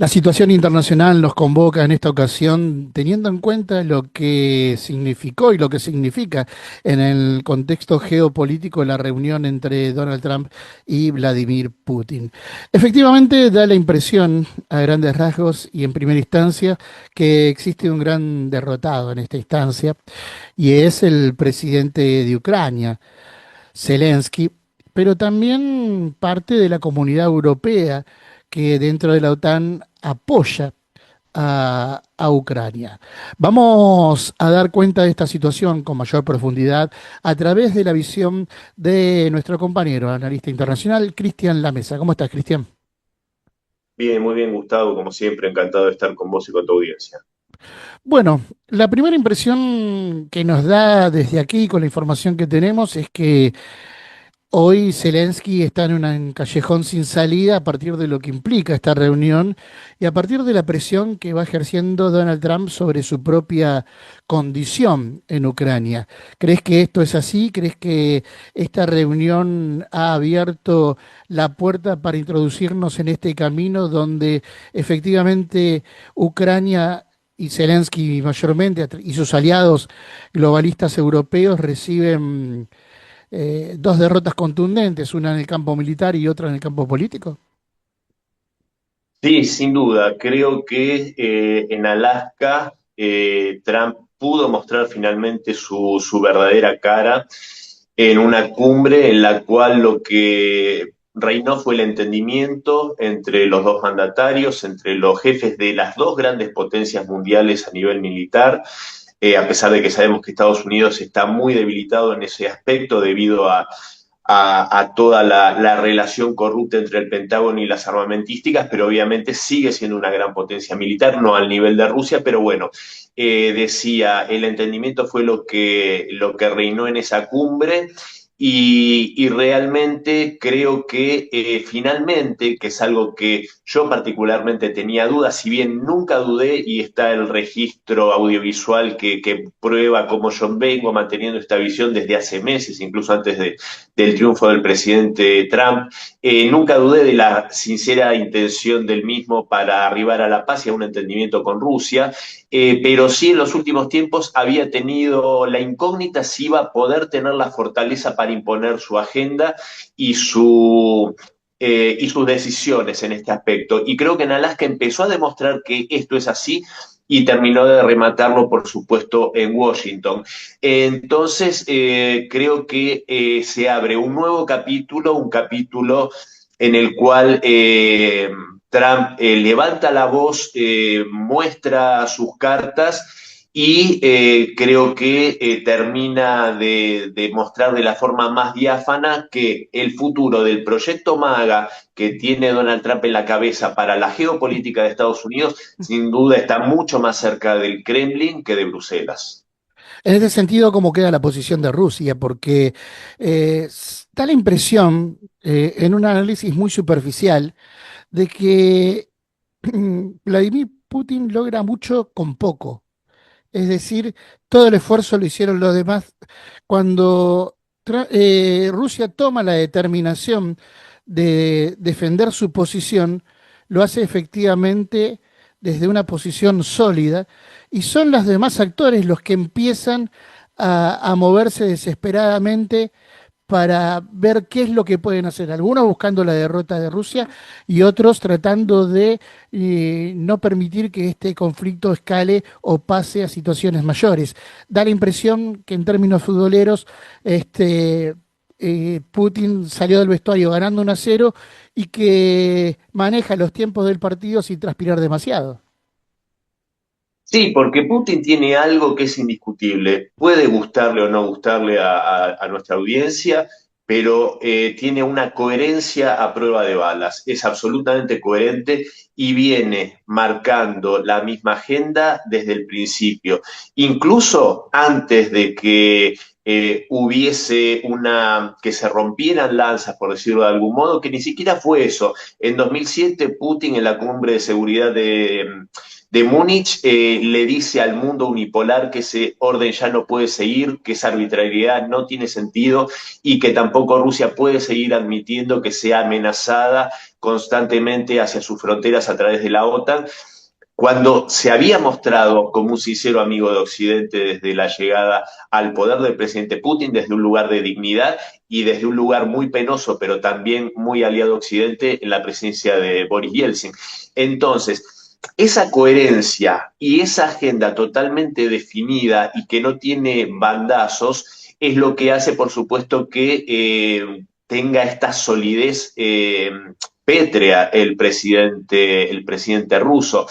La situación internacional nos convoca en esta ocasión, teniendo en cuenta lo que significó y lo que significa en el contexto geopolítico la reunión entre Donald Trump y Vladimir Putin. Efectivamente, da la impresión, a grandes rasgos y en primera instancia, que existe un gran derrotado en esta instancia, y es el presidente de Ucrania, Zelensky, pero también parte de la comunidad europea que dentro de la OTAN apoya a Ucrania. Vamos a dar cuenta de esta situación con mayor profundidad a través de la visión de nuestro compañero, analista internacional, Cristian Lamesa. ¿Cómo estás, Cristian? Bien, muy bien, Gustavo, como siempre, encantado de estar con vos y con tu audiencia. Bueno, la primera impresión que nos da desde aquí con la información que tenemos es que hoy Zelensky está en un callejón sin salida a partir de lo que implica esta reunión y a partir de la presión que va ejerciendo Donald Trump sobre su propia condición en Ucrania. ¿Crees que esto es así? ¿Crees que esta reunión ha abierto la puerta para introducirnos en este camino donde efectivamente Ucrania y Zelensky mayormente y sus aliados globalistas europeos reciben dos derrotas contundentes, una en el campo militar y otra en el campo político? Sí, sin duda, creo que en Alaska Trump pudo mostrar finalmente su verdadera cara en una cumbre en la cual lo que reinó fue el entendimiento entre los dos mandatarios, entre los jefes de las dos grandes potencias mundiales a nivel militar, a pesar de que sabemos que Estados Unidos está muy debilitado en ese aspecto debido a toda la relación corrupta entre el Pentágono y las armamentísticas, pero obviamente sigue siendo una gran potencia militar, no al nivel de Rusia, pero bueno, decía, el entendimiento fue lo que reinó en esa cumbre. Y realmente creo que finalmente, que es algo que yo particularmente tenía dudas, si bien nunca dudé y está el registro audiovisual que prueba cómo yo vengo manteniendo esta visión desde hace meses, incluso antes del triunfo del presidente Trump. Nunca dudé de la sincera intención del mismo para arribar a la paz y a un entendimiento con Rusia, pero sí en los últimos tiempos había tenido la incógnita si iba a poder tener la fortaleza para imponer su agenda y y sus decisiones en este aspecto. Y creo que en Alaska empezó a demostrar que esto es así y terminó de rematarlo, por supuesto, en Washington. Entonces, creo que se abre un nuevo capítulo, un capítulo en el cual Trump levanta la voz, muestra sus cartas y creo que termina de mostrar de la forma más diáfana que el futuro del proyecto MAGA que tiene Donald Trump en la cabeza para la geopolítica de Estados Unidos, sin duda está mucho más cerca del Kremlin que de Bruselas. En este sentido, ¿cómo queda la posición de Rusia? Porque da la impresión, en un análisis muy superficial, de que Vladimir Putin logra mucho con poco. Es decir, todo el esfuerzo lo hicieron los demás. Cuando Rusia toma la determinación de defender su posición, lo hace efectivamente desde una posición sólida y son los demás actores los que empiezan a moverse desesperadamente para ver qué es lo que pueden hacer. Algunos buscando la derrota de Rusia y otros tratando de no permitir que este conflicto escale o pase a situaciones mayores. Da la impresión que en términos futboleros, Putin salió del vestuario ganando 1-0 y que maneja los tiempos del partido sin transpirar demasiado. Sí, porque Putin tiene algo que es indiscutible. Puede gustarle o no gustarle a nuestra audiencia, pero tiene una coherencia a prueba de balas. Es absolutamente coherente y viene marcando la misma agenda desde el principio. Incluso antes de que hubiese que se rompieran lanzas, por decirlo de algún modo, que ni siquiera fue eso. En 2007, Putin en la cumbre de seguridad de Múnich le dice al mundo unipolar que ese orden ya no puede seguir, que esa arbitrariedad no tiene sentido y que tampoco Rusia puede seguir admitiendo que sea amenazada constantemente hacia sus fronteras a través de la OTAN, cuando se había mostrado como un sincero amigo de Occidente desde la llegada al poder del presidente Putin, desde un lugar de dignidad y desde un lugar muy penoso, pero también muy aliado a Occidente en la presencia de Boris Yeltsin. Entonces, esa coherencia y esa agenda totalmente definida y que no tiene bandazos es lo que hace, por supuesto, que tenga esta solidez pétrea el presidente ruso.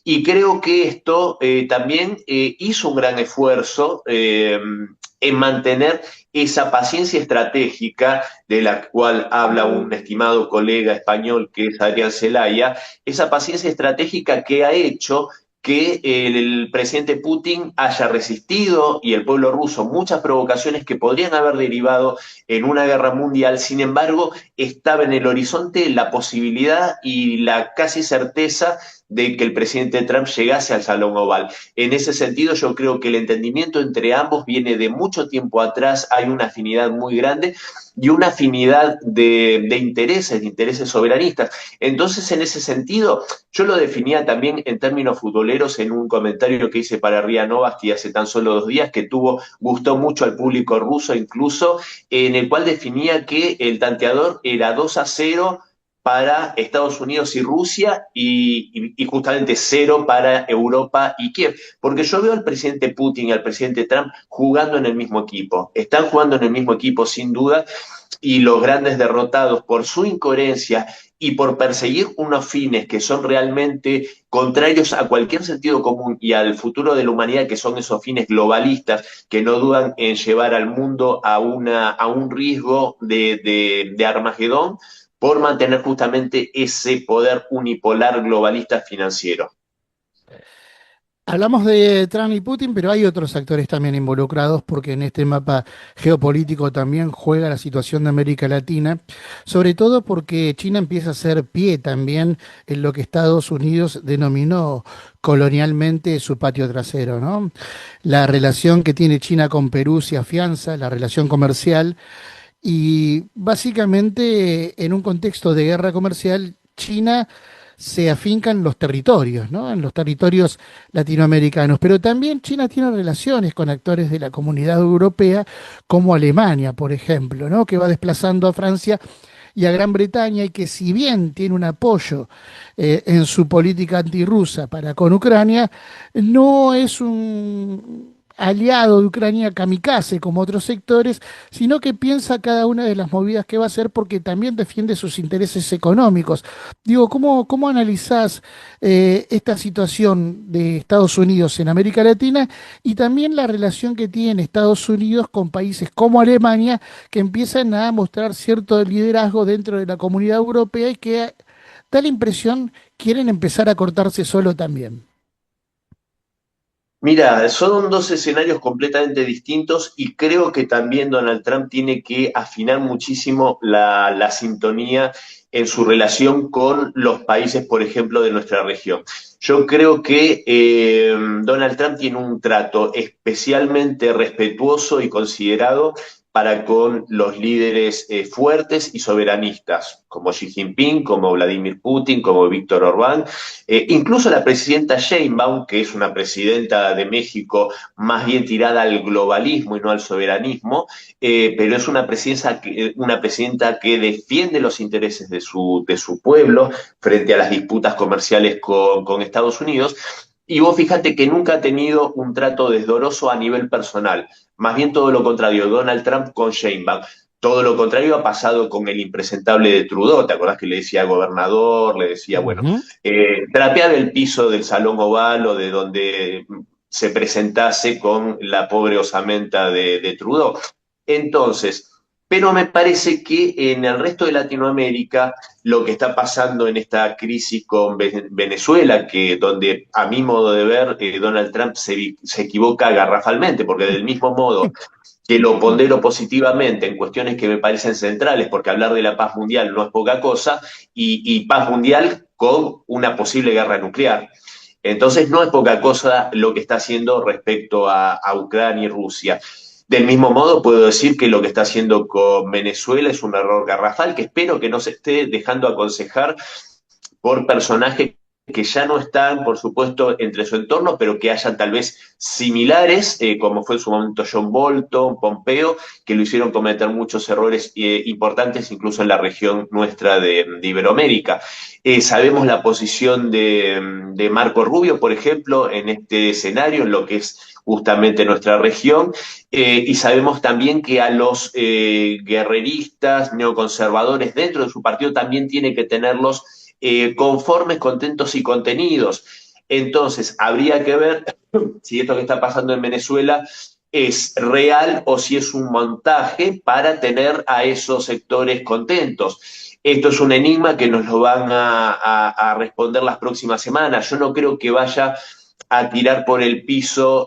Y creo que esto también hizo un gran esfuerzo en mantener esa paciencia estratégica de la cual habla un estimado colega español que es Adrián Zelaya, esa paciencia estratégica que ha hecho que el presidente Putin haya resistido y el pueblo ruso muchas provocaciones que podrían haber derivado en una guerra mundial. Sin embargo, estaba en el horizonte la posibilidad y la casi certeza de que el presidente Trump llegase al Salón Oval. En ese sentido, yo creo que el entendimiento entre ambos viene de mucho tiempo atrás, hay una afinidad muy grande y una afinidad de intereses soberanistas. Entonces, en ese sentido, yo lo definía también en términos futboleros en un comentario que hice para Ria Novosti hace tan solo 2 días, que gustó mucho al público ruso incluso, en el cual definía que el tanteador era 2-0 para Estados Unidos y Rusia y justamente 0 para Europa y Kiev. Porque yo veo al presidente Putin y al presidente Trump jugando en el mismo equipo. Están jugando en el mismo equipo sin duda y los grandes derrotados por su incoherencia y por perseguir unos fines que son realmente contrarios a cualquier sentido común y al futuro de la humanidad, que son esos fines globalistas que no dudan en llevar al mundo a un riesgo de Armagedón, por mantener justamente ese poder unipolar globalista financiero. Hablamos de Trump y Putin, pero hay otros actores también involucrados porque en este mapa geopolítico también juega la situación de América Latina, sobre todo porque China empieza a hacer pie también en lo que Estados Unidos denominó colonialmente su patio trasero, ¿no? La relación que tiene China con Perú se afianza, la relación comercial, y básicamente en un contexto de guerra comercial, China se afinca en los territorios, ¿no? En los territorios latinoamericanos. Pero también China tiene relaciones con actores de la comunidad europea, como Alemania, por ejemplo, ¿no? Que va desplazando a Francia y a Gran Bretaña y que si bien tiene un apoyo en su política antirrusa para con Ucrania, no es un aliado de Ucrania kamikaze como otros sectores, sino que piensa cada una de las movidas que va a hacer porque también defiende sus intereses económicos. Digo, ¿cómo analizás esta situación de Estados Unidos en América Latina y también la relación que tiene Estados Unidos con países como Alemania, que empiezan a mostrar cierto liderazgo dentro de la comunidad europea y que da la impresión quieren empezar a cortarse solo también? Mira, son dos escenarios completamente distintos y creo que también Donald Trump tiene que afinar muchísimo la sintonía en su relación con los países, por ejemplo, de nuestra región. Yo creo que Donald Trump tiene un trato especialmente respetuoso y considerado para con los líderes fuertes y soberanistas, como Xi Jinping, como Vladimir Putin, como Víctor Orbán, incluso la presidenta Sheinbaum, que es una presidenta de México más bien tirada al globalismo y no al soberanismo, pero es una presidenta que defiende los intereses de su pueblo frente a las disputas comerciales con Estados Unidos. Y vos fíjate que nunca ha tenido un trato desdoroso a nivel personal. Más bien todo lo contrario, Donald Trump con Sheinbaum. Todo lo contrario ha pasado con el impresentable de Trudeau. ¿Te acordás que le decía gobernador? Le decía, bueno, Ujú. trapear el piso del Salón Oval o de donde se presentase con la pobre osamenta de Trudeau. Entonces, pero me parece que en el resto de Latinoamérica lo que está pasando en esta crisis con Venezuela, que donde a mi modo de ver Donald Trump se equivoca garrafalmente, porque del mismo modo que lo pondero positivamente en cuestiones que me parecen centrales, porque hablar de la paz mundial no es poca cosa, y paz mundial con una posible guerra nuclear. Entonces no es poca cosa lo que está haciendo respecto a Ucrania y Rusia. Del mismo modo, puedo decir que lo que está haciendo con Venezuela es un error garrafal, que espero que no se esté dejando aconsejar por personajes que ya no están, por supuesto, entre su entorno, pero que hayan tal vez similares, como fue en su momento John Bolton, Pompeo, que lo hicieron cometer muchos errores importantes, incluso en la región nuestra de Iberoamérica. Sabemos la posición de Marco Rubio, por ejemplo, en este escenario, en lo que es justamente nuestra región, y sabemos también que a los guerreristas, neoconservadores dentro de su partido también tiene que tenerlos conformes, contentos y contenidos. Entonces, habría que ver si esto que está pasando en Venezuela es real o si es un montaje para tener a esos sectores contentos. Esto es un enigma que nos lo van a responder las próximas semanas. Yo no creo que vaya a tirar por el piso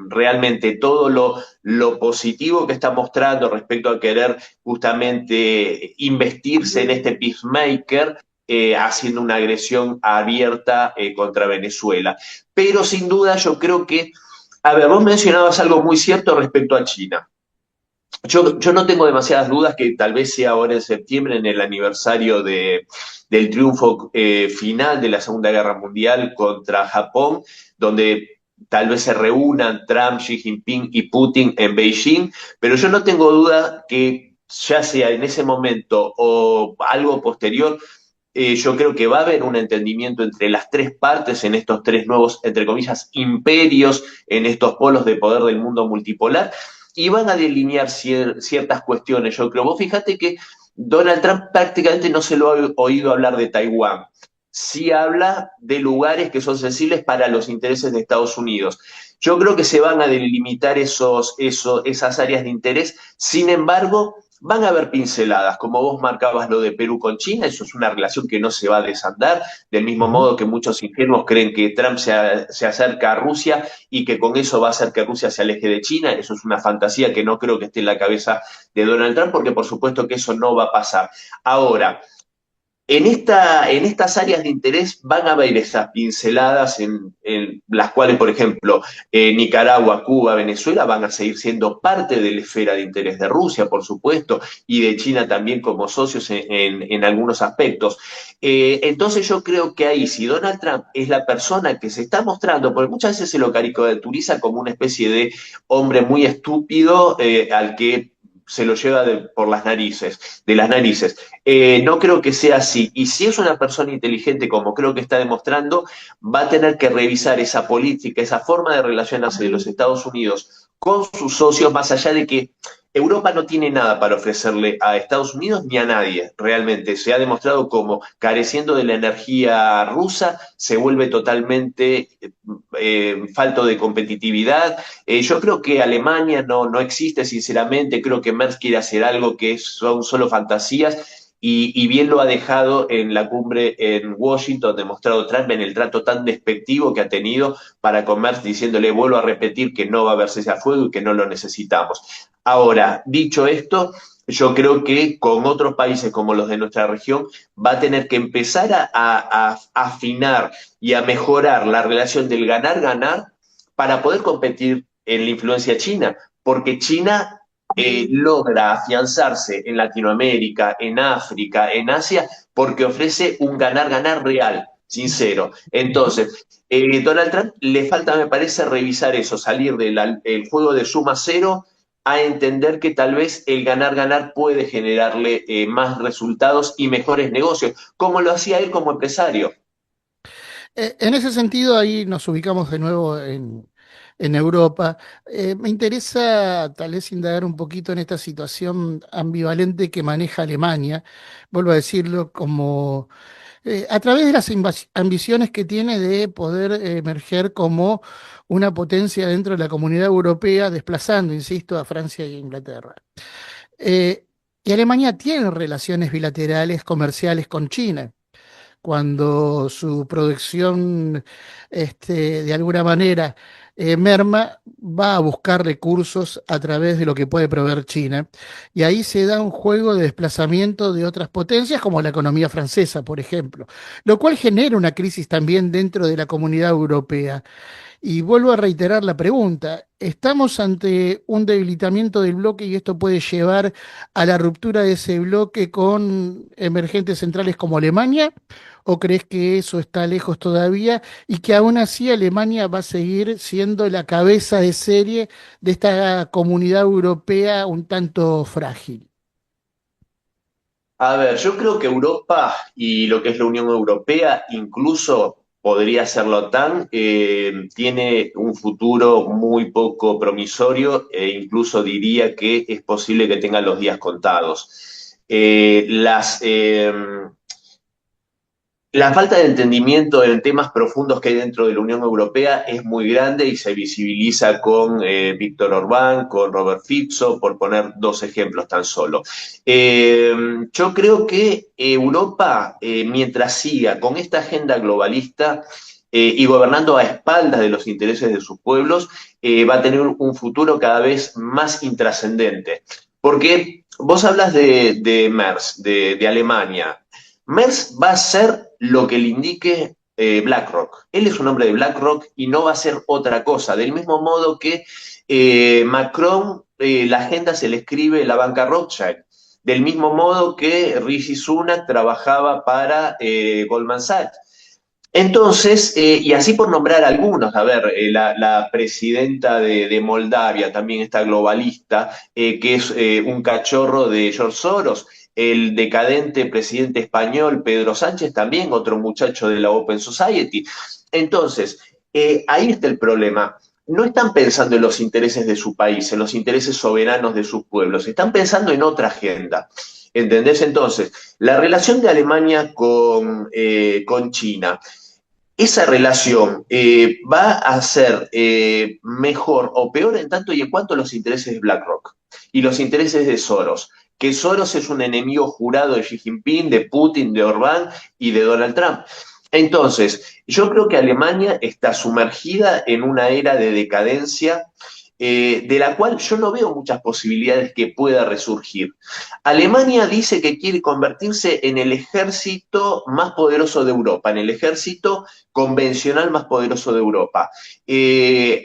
realmente todo lo positivo que está mostrando respecto a querer justamente investirse en este peacemaker, haciendo una agresión abierta contra Venezuela. Pero sin duda yo creo que, a ver, vos mencionabas algo muy cierto respecto a China. Yo no tengo demasiadas dudas que tal vez sea ahora en septiembre, en el aniversario del triunfo final de la Segunda Guerra Mundial contra Japón, donde tal vez se reúnan Trump, Xi Jinping y Putin en Beijing, pero yo no tengo duda que ya sea en ese momento o algo posterior, yo creo que va a haber un entendimiento entre las tres partes en estos tres nuevos, entre comillas, imperios, en estos polos de poder del mundo multipolar, y van a delinear ciertas cuestiones. Yo creo, vos fíjate que Donald Trump prácticamente no se lo ha oído hablar de Taiwán. Sí habla de lugares que son sensibles para los intereses de Estados Unidos. Yo creo que se van a delimitar esas áreas de interés. Sin embargo, van a haber pinceladas, como vos marcabas lo de Perú con China, eso es una relación que no se va a desandar, del mismo Ujú. modo que muchos ingenuos creen que Trump se acerca a Rusia y que con eso va a hacer que Rusia se aleje de China, eso es una fantasía que no creo que esté en la cabeza de Donald Trump, porque por supuesto que eso no va a pasar. Ahora, en estas áreas de interés van a haber esas pinceladas en las cuales, por ejemplo, Nicaragua, Cuba, Venezuela van a seguir siendo parte de la esfera de interés de Rusia, por supuesto, y de China también como socios en algunos aspectos. Entonces yo creo que ahí, si Donald Trump es la persona que se está mostrando, porque muchas veces se lo caricaturiza como una especie de hombre muy estúpido al que se lo lleva por las narices, de las narices. No creo que sea así. Y si es una persona inteligente, como creo que está demostrando, va a tener que revisar esa política, esa forma de relacionarse de los Estados Unidos con sus socios, más allá de que Europa no tiene nada para ofrecerle a Estados Unidos ni a nadie, realmente. Se ha demostrado como careciendo de la energía rusa, se vuelve totalmente falto de competitividad. Yo creo que Alemania no existe, sinceramente. Creo que Merz quiere hacer algo que son solo fantasías. Y bien lo ha dejado en la cumbre en Washington, demostrado Trump en el trato tan despectivo que ha tenido para con Merz, diciéndole, vuelvo a repetir que no va a haber cese al fuego y que no lo necesitamos. Ahora, dicho esto, yo creo que con otros países como los de nuestra región va a tener que empezar a afinar y a mejorar la relación del ganar-ganar para poder competir en la influencia china, porque China logra afianzarse en Latinoamérica, en África, en Asia, porque ofrece un ganar-ganar real, sincero. Entonces, Donald Trump le falta, me parece, revisar eso, salir del juego de suma cero a entender que tal vez el ganar-ganar puede generarle más resultados y mejores negocios, como lo hacía él como empresario. En ese sentido, ahí nos ubicamos de nuevo en Europa. Me interesa tal vez indagar un poquito en esta situación ambivalente que maneja Alemania, vuelvo a decirlo, como a través de las ambiciones que tiene de poder emerger como una potencia dentro de la comunidad europea, desplazando, insisto, a Francia y a Inglaterra. Eh, y Alemania tiene relaciones bilaterales comerciales con China cuando su producción de alguna manera merma, va a buscar recursos a través de lo que puede proveer China. Y ahí se da un juego de desplazamiento de otras potencias, como la economía francesa, por ejemplo, lo cual genera una crisis también dentro de la comunidad europea. Y vuelvo a reiterar la pregunta. ¿Estamos ante un debilitamiento del bloque y esto puede llevar a la ruptura de ese bloque con emergentes centrales como Alemania? ¿O crees que eso está lejos todavía y que aún así Alemania va a seguir siendo la cabeza de serie de esta comunidad europea un tanto frágil? A ver, yo creo que Europa y lo que es la Unión Europea, incluso podría ser la OTAN, tiene un futuro muy poco promisorio e incluso diría que es posible que tengan los días contados. La falta de entendimiento en temas profundos que hay dentro de la Unión Europea es muy grande y se visibiliza con Víctor Orbán, con Robert Fico, por poner dos ejemplos tan solo. Eh, yo creo que Europa, mientras siga con esta agenda globalista y gobernando a espaldas de los intereses de sus pueblos, va a tener un futuro cada vez más intrascendente. Porque vos hablas de Merz, de Alemania. Merz va a hacer lo que le indique BlackRock. Él es un hombre de BlackRock y no va a hacer otra cosa. Del mismo modo que Macron, la agenda se le escribe la banca Rothschild. Del mismo modo que Rishi Sunak trabajaba para Goldman Sachs. Entonces, y así por nombrar algunos, a ver, la presidenta de Moldavia también está globalista, que es un cachorro de George Soros, el decadente presidente español Pedro Sánchez también, otro muchacho de la Open Society. Entonces, ahí está el problema. No están pensando en los intereses de su país, en los intereses soberanos de sus pueblos, están pensando en otra agenda. ¿Entendés? Entonces, la relación de Alemania con China, esa relación va a ser mejor o peor en tanto y en cuanto a los intereses de BlackRock y los intereses de Soros, que Soros es un enemigo jurado de Xi Jinping, de Putin, de Orbán y de Donald Trump. Entonces, yo creo que Alemania está sumergida en una era de decadencia de la cual yo no veo muchas posibilidades que pueda resurgir. Alemania dice que quiere convertirse en el ejército más poderoso de Europa, en el ejército convencional más poderoso de Europa.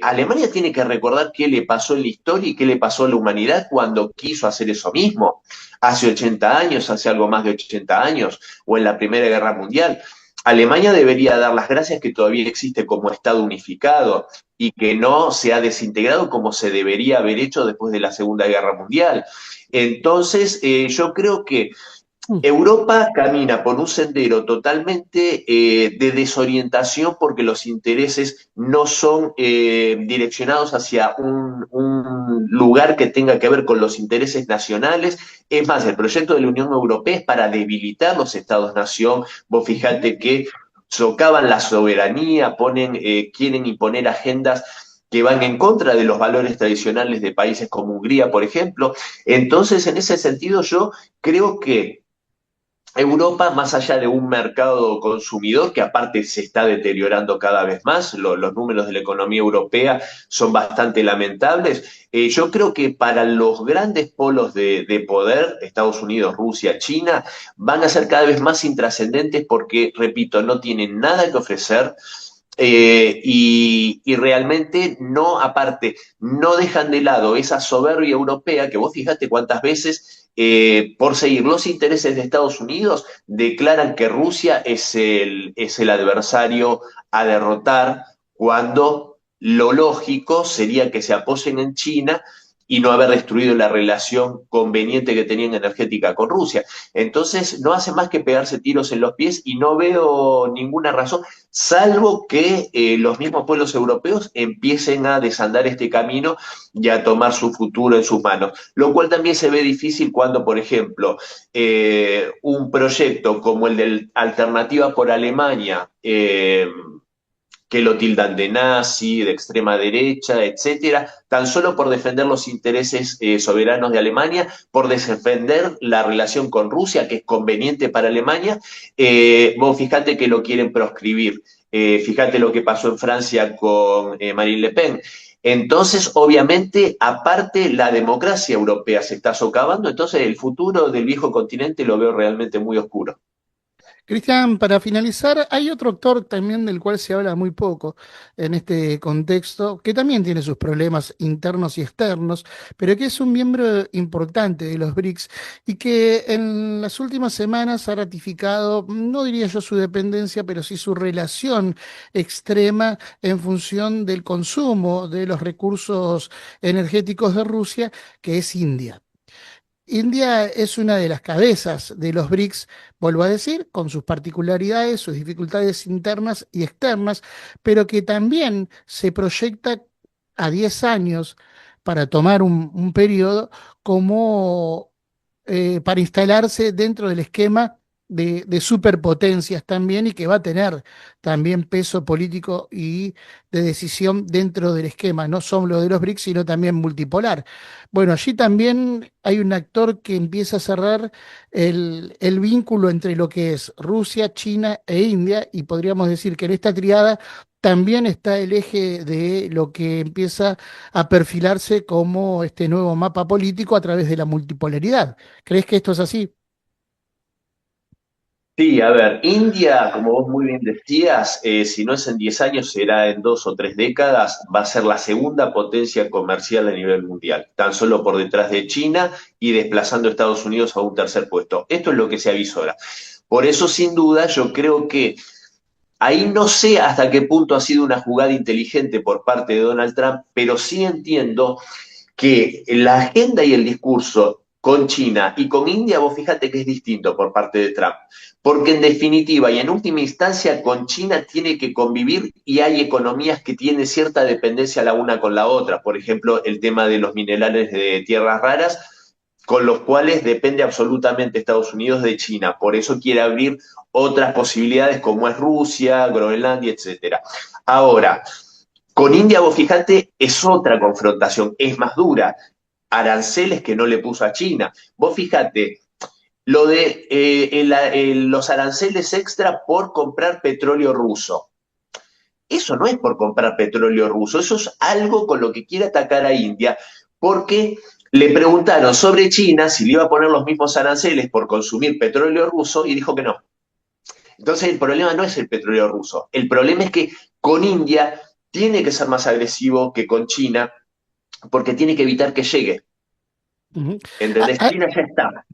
Alemania tiene que recordar qué le pasó en la historia y qué le pasó a la humanidad cuando quiso hacer eso mismo, hace 80 años, hace algo más de 80 años, o en la Primera Guerra Mundial. Alemania debería dar las gracias que todavía existe como Estado unificado y que no se ha desintegrado como se debería haber hecho después de la Segunda Guerra Mundial. Entonces, yo creo que Europa camina por un sendero totalmente de desorientación porque los intereses no son direccionados hacia un lugar que tenga que ver con los intereses nacionales. Es más, el proyecto de la Unión Europea es para debilitar los estados-nación. Vos fijate que socavan la soberanía, quieren imponer agendas que van en contra de los valores tradicionales de países como Hungría, por ejemplo. Entonces, en ese sentido, yo creo que Europa, más allá de un mercado consumidor que aparte se está deteriorando cada vez más, los números de la economía europea son bastante lamentables, yo creo que para los grandes polos de poder, Estados Unidos, Rusia, China, van a ser cada vez más intrascendentes porque, repito, no tienen nada que ofrecer, y realmente no, aparte, no dejan de lado esa soberbia europea que vos fijate cuántas veces, por seguir los intereses de Estados Unidos, declaran que Rusia es el adversario a derrotar cuando lo lógico sería que se apoyen en China y no haber destruido la relación conveniente que tenían energética con Rusia. Entonces, no hace más que pegarse tiros en los pies y no veo ninguna razón salvo que los mismos pueblos europeos empiecen a desandar este camino y a tomar su futuro en sus manos. Lo cual también se ve difícil cuando, por ejemplo, un proyecto como el de Alternativa por Alemania, que lo tildan de nazi, de extrema derecha, etcétera, tan solo por defender los intereses soberanos de Alemania, por defender la relación con Rusia, que es conveniente para Alemania, vos fíjate que lo quieren proscribir. Fíjate lo que pasó en Francia con Marine Le Pen. Entonces, obviamente, aparte, la democracia europea se está socavando, entonces el futuro del viejo continente lo veo realmente muy oscuro. Cristian, para finalizar, hay otro actor también del cual se habla muy poco en este contexto, que también tiene sus problemas internos y externos, pero que es un miembro importante de los BRICS y que en las últimas semanas ha ratificado, no diría yo su dependencia, pero sí su relación extrema en función del consumo de los recursos energéticos de Rusia, que es India. India es una de las cabezas de los BRICS, vuelvo a decir, con sus particularidades, sus dificultades internas y externas, pero que también se proyecta a 10 años para tomar un periodo como para instalarse dentro del esquema de superpotencias también y que va a tener también peso político y de decisión dentro del esquema, no solo de los BRICS, sino también multipolar. Bueno, allí también hay un actor que empieza a cerrar el vínculo entre lo que es Rusia, China e India, y podríamos decir que en esta triada también está el eje de lo que empieza a perfilarse como este nuevo mapa político a través de la multipolaridad. ¿Crees que esto es así? Sí, a ver, India, como vos muy bien decías, si no es en 10 años, será en 2 o 3 décadas, va a ser la segunda potencia comercial a nivel mundial, tan solo por detrás de China y desplazando a Estados Unidos a un tercer puesto. Esto es lo que se avisora. Por eso, sin duda, yo creo que ahí no sé hasta qué punto ha sido una jugada inteligente por parte de Donald Trump, pero sí entiendo que la agenda y el discurso con China y con India, vos fíjate que es distinto por parte de Trump, porque en definitiva y en última instancia con China tiene que convivir y hay economías que tienen cierta dependencia la una con la otra, por ejemplo, el tema de los minerales de tierras raras, con los cuales depende absolutamente Estados Unidos de China, por eso quiere abrir otras posibilidades como es Rusia, Groenlandia, etcétera. Ahora, con India, vos fijate, es otra confrontación, es más dura. Aranceles que no le puso a China. Vos fijate, lo de los aranceles extra por comprar petróleo ruso. Eso no es por comprar petróleo ruso, eso es algo con lo que quiere atacar a India, porque le preguntaron sobre China si le iba a poner los mismos aranceles por consumir petróleo ruso y dijo que no. Entonces el problema no es el petróleo ruso, el problema es que con India tiene que ser más agresivo que con China porque tiene que evitar que llegue. Ujú. A- ¿Entendés? a- China ya está.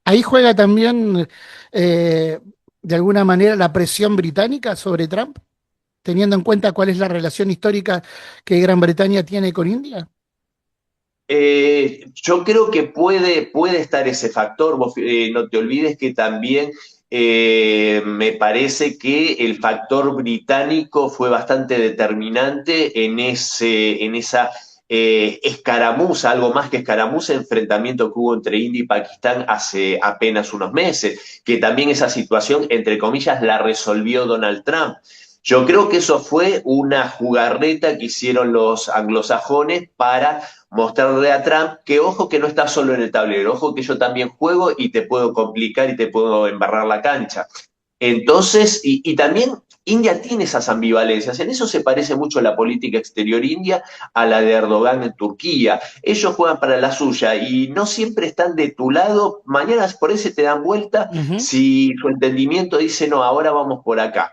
Ahí juega también, eh, de alguna manera, la presión británica sobre Trump, teniendo en cuenta cuál es la relación histórica que Gran Bretaña tiene con India. Yo creo que puede estar ese factor. Vos, no te olvides que también me parece que el factor británico fue bastante determinante en esa escaramuza, algo más que escaramuza, enfrentamiento que hubo entre India y Pakistán hace apenas unos meses, que también esa situación, entre comillas, la resolvió Donald Trump. Yo creo que eso fue una jugarreta que hicieron los anglosajones para mostrarle a Trump que ojo que no está solo en el tablero, ojo que yo también juego y te puedo complicar y te puedo embarrar la cancha. Entonces, y también India tiene esas ambivalencias. En eso se parece mucho la política exterior india a la de Erdogan en Turquía. Ellos juegan para la suya y no siempre están de tu lado. Mañana por eso te dan vuelta Ujú. si su entendimiento dice, no, ahora vamos por acá.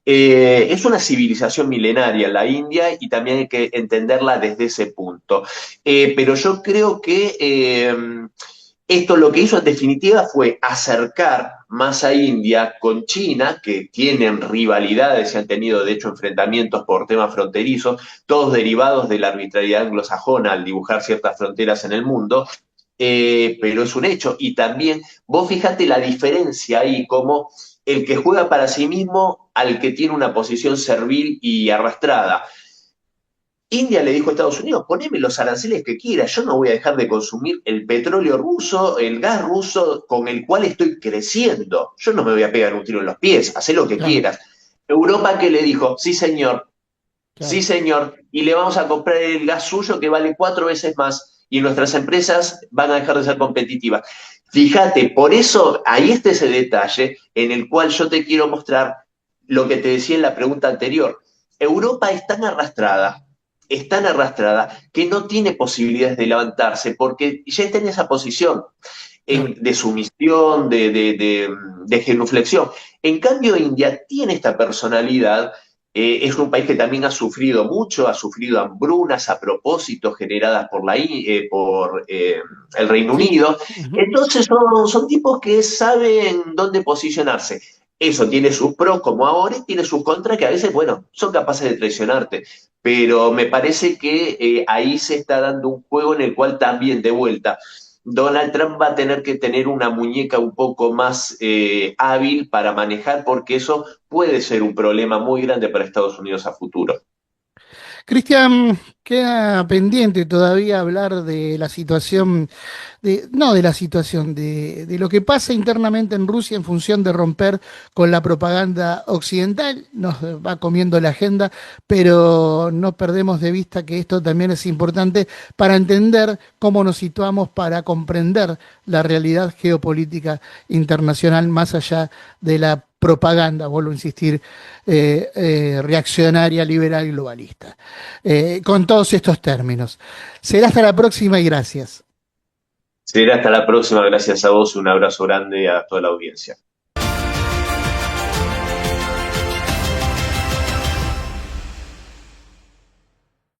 Es una civilización milenaria la India y también hay que entenderla desde ese punto. Pero yo creo que esto lo que hizo en definitiva fue acercar más a India con China, que tienen rivalidades y han tenido de hecho enfrentamientos por temas fronterizos, todos derivados de la arbitrariedad anglosajona al dibujar ciertas fronteras en el mundo, pero es un hecho. Y también vos fijate la diferencia ahí, como el que juega para sí mismo al que tiene una posición servil y arrastrada. India le dijo a Estados Unidos, poneme los aranceles que quieras, yo no voy a dejar de consumir el petróleo ruso, el gas ruso con el cual estoy creciendo. Yo no me voy a pegar un tiro en los pies, haz lo que Claro, quieras. Europa que le dijo, sí claro. señor, y le vamos a comprar el gas suyo que vale 4 veces más y nuestras empresas van a dejar de ser competitivas. Fíjate, por eso ahí está ese detalle en el cual yo te quiero mostrar lo que te decía en la pregunta anterior. Europa es tan arrastrada que no tiene posibilidades de levantarse porque ya está en esa posición. claro. de sumisión, de genuflexión. En cambio, India tiene esta personalidad. Es un país que también ha sufrido mucho, ha sufrido hambrunas a propósito generadas por el Reino Sí. Unido. Ujú. Entonces son tipos que saben dónde posicionarse. Eso tiene sus pros como ahora y tiene sus contras que a veces, bueno, son capaces de traicionarte. Pero me parece que ahí se está dando un juego en el cual también, de vuelta, Donald Trump va a tener que tener una muñeca un poco más hábil para manejar, porque eso puede ser un problema muy grande para Estados Unidos a futuro. Cristian, queda pendiente todavía hablar de la situación, no de la situación, de lo que pasa internamente en Rusia en función de romper con la propaganda occidental. Nos va comiendo la agenda, pero no perdemos de vista que esto también es importante para entender cómo nos situamos, para comprender la realidad geopolítica internacional más allá de la propaganda, vuelvo a insistir, reaccionaria, liberal y globalista. Con todos estos términos. Será hasta la próxima y gracias. Será hasta la próxima, gracias a vos, un abrazo grande a toda la audiencia.